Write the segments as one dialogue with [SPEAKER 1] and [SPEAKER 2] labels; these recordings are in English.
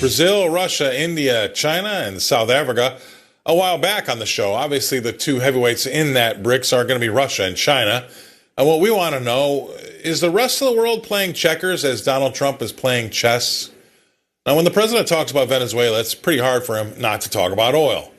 [SPEAKER 1] Brazil, Russia, India, China, and South Africa. A while back on the show, obviously the two heavyweights in that BRICS are going to be Russia and China. And what we want to know is the rest of the world playing checkers as Donald Trump is playing chess? Now, when the president talks about Venezuela, it's pretty hard for him not to talk about oil.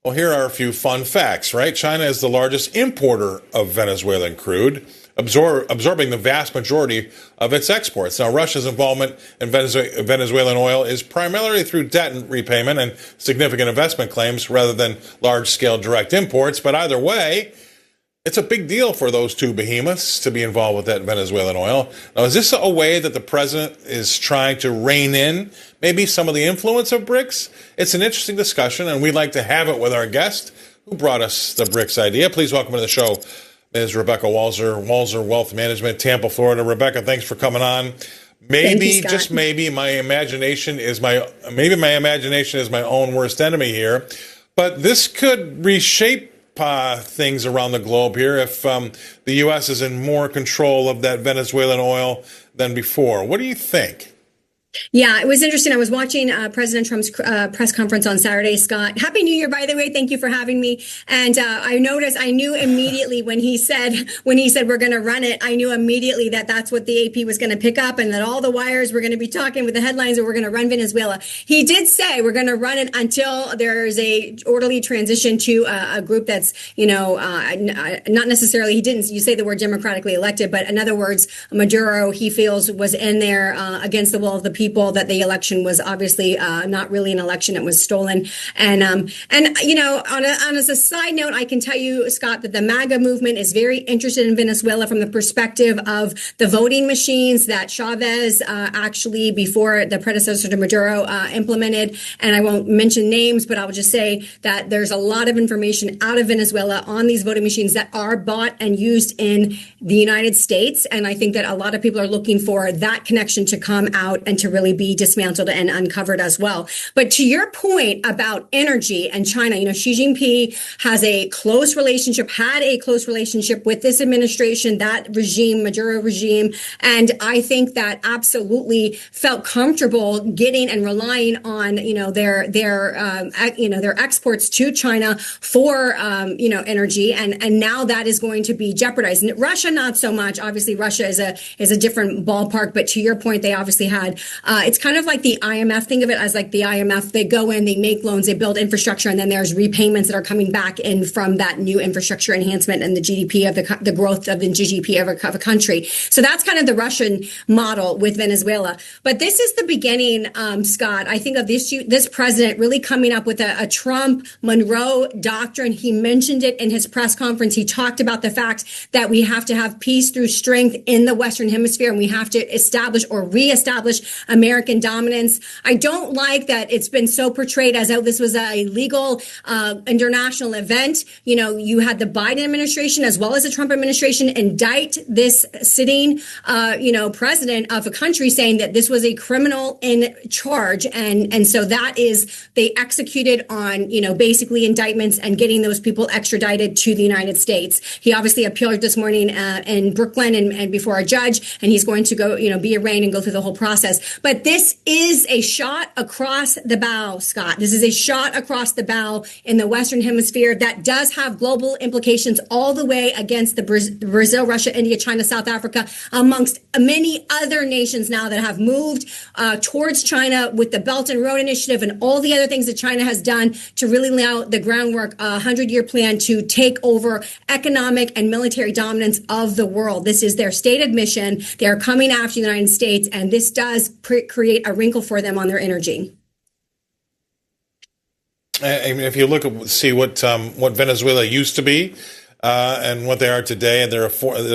[SPEAKER 1] Well, here are a few fun facts, right? China is the largest importer of Venezuelan crude, absorbing the vast majority of its exports. Now, Russia's involvement in Venezuelan oil is primarily through debt repayment and significant investment claims rather than large-scale direct imports. But either way, it's a big deal for those two behemoths to be involved with that Venezuelan oil. Now, is this a way that the president is trying to rein in maybe some of the influence of BRICS? It's an interesting discussion, and we'd like to have it with our guest who brought us the BRICS idea. Please welcome to the show Ms. Rebecca Walser, Walser Wealth Management, Tampa, Florida. Rebecca, thanks for coming on. Maybe, just maybe, my imagination is my own worst enemy here, but this could reshape things around the globe here if the U.S. is in more control of that Venezuelan oil than before. What do you think?
[SPEAKER 2] Yeah, it was interesting. I was watching President Trump's press conference on Saturday, Scott. Happy New Year, by the way. Thank you for having me. And I knew immediately when he said we're going to run it, I knew immediately that that's what the AP was going to pick up and that all the wires were going to be talking with the headlines that we're going to run Venezuela. He did say we're going to run it until there's a orderly transition to a group that's, not necessarily, he didn't, you say the word democratically elected, but in other words, Maduro, he feels, was in there against the will of the people, that the election was obviously not really an election, it was stolen. And as a side note, I can tell you, Scott, that the MAGA movement is very interested in Venezuela from the perspective of the voting machines that Chavez actually, before the predecessor to Maduro, implemented. And I won't mention names, but I will just say that there's a lot of information out of Venezuela on these voting machines that are bought and used in the United States. And I think that a lot of people are looking for that connection to come out and to really be dismantled and uncovered as well. But to your point about energy and China, Xi Jinping had a close relationship with this administration, that regime, Maduro regime. And I think that absolutely felt comfortable getting and relying on, their exports to China for, energy. And now that is going to be jeopardized. And Russia, not so much. Obviously, Russia is a different ballpark. But to your point, they obviously had it's kind of like the IMF. Think of it as like the IMF. They go in, they make loans, they build infrastructure, and then there's repayments that are coming back in from that new infrastructure enhancement and the GDP of the growth of the GDP of a country. So that's kind of the Russian model with Venezuela. But this is the beginning, Scott, I think, of this president really coming up with a Trump-Monroe doctrine. He mentioned it in his press conference. He talked about the fact that we have to have peace through strength in the Western Hemisphere, and we have to establish or reestablish American dominance. I don't like that it's been so portrayed as though this was a legal international event. You had the Biden administration as well as the Trump administration indict this sitting, president of a country, saying that this was a criminal in charge. And so that is, they executed on, basically indictments and getting those people extradited to the United States. He obviously appealed this morning in Brooklyn and before a judge, and he's going to go, be arraigned and go through the whole process. But this is a shot across the bow, Scott. This is a shot across the bow in the Western Hemisphere that does have global implications all the way against the Brazil, Russia, India, China, South Africa, amongst many other nations now that have moved towards China with the Belt and Road Initiative and all the other things that China has done to really lay out the groundwork, a 100-year plan to take over economic and military dominance of the world. This is their stated mission. They're coming after the United States, and this does create a wrinkle for them on their energy.
[SPEAKER 1] I mean, if you see what Venezuela used to be and what they are today, and they're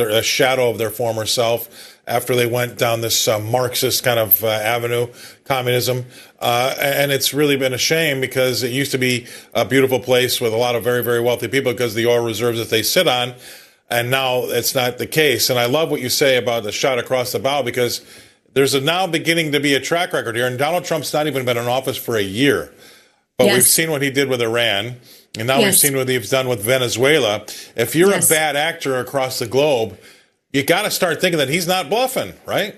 [SPEAKER 1] a shadow of their former self after they went down this Marxist kind of avenue, communism. And it's really been a shame because it used to be a beautiful place with a lot of very, very wealthy people because of the oil reserves that they sit on. And now it's not the case. And I love what you say about the shot across the bow because there's now beginning to be a track record here. And Donald Trump's not even been in office for a year. But we've seen what he did with Iran. And now we've seen what he's done with Venezuela. If you're a bad actor across the globe, you got to start thinking that he's not bluffing, right?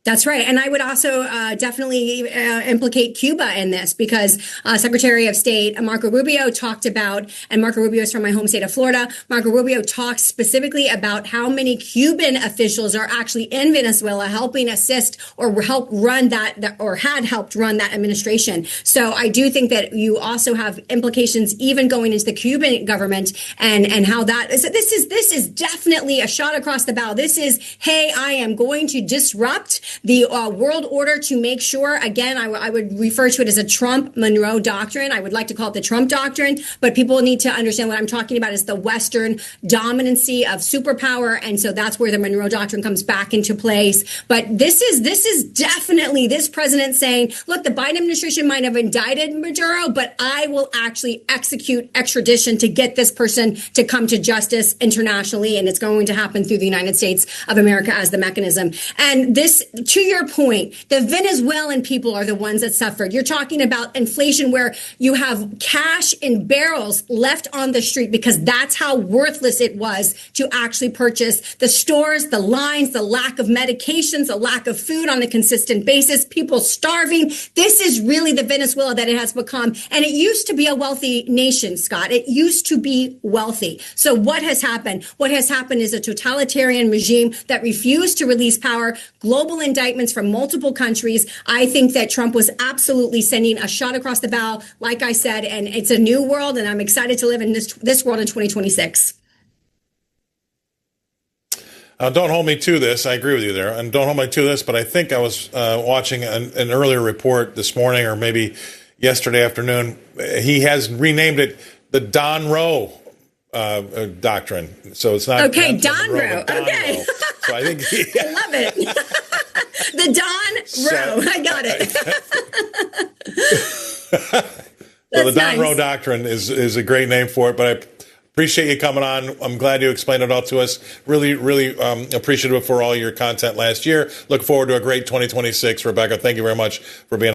[SPEAKER 2] That's right. And I would also definitely implicate Cuba in this because Secretary of State Marco Rubio talked about, and Marco Rubio is from my home state of Florida. Marco Rubio talked specifically about how many Cuban officials are actually in Venezuela helping assist or help run that or had helped run that administration. So I do think that you also have implications even going into the Cuban government and how that is. This is definitely a shot across the bow. This is, hey, I am going to disrupt the world order to make sure, again, I would refer to it as a Trump-Monroe doctrine. I would like to call it the Trump doctrine, but people need to understand what I'm talking about is the Western dominancy of superpower. And so that's where the Monroe doctrine comes back into place. But this is definitely this president saying, look, the Biden administration might have indicted Maduro, but I will actually execute extradition to get this person to come to justice internationally. And it's going to happen through the United States of America as the mechanism. And this, to your point, the Venezuelan people are the ones that suffered. You're talking about inflation where you have cash in barrels left on the street because that's how worthless it was to actually purchase the stores, the lines, the lack of medications, the lack of food on a consistent basis, people starving. This is really the Venezuela that it has become. And it used to be a wealthy nation, Scott. It used to be wealthy. So what has happened? What has happened is a totalitarian regime that refused to release power, global indictments from multiple countries. I think that Trump was absolutely sending a shot across the bow, like I said, and it's a new world, and I'm excited to live in this world in 2026.
[SPEAKER 1] Don't hold me to this. I agree with you there. And don't hold me to this, but I think I was watching an earlier report this morning or maybe yesterday afternoon. He has renamed it the Don Roe doctrine. So it's not
[SPEAKER 2] okay, Don Roe. Okay.
[SPEAKER 1] Roe. So I think
[SPEAKER 2] I love it. The Don Roe. I got it.
[SPEAKER 1] So the Don Roe doctrine is a great name for it, but I appreciate you coming on. I'm glad you explained it all to us. Really, really appreciative for all your content last year. Look forward to a great 2026. Rebecca, thank you very much for being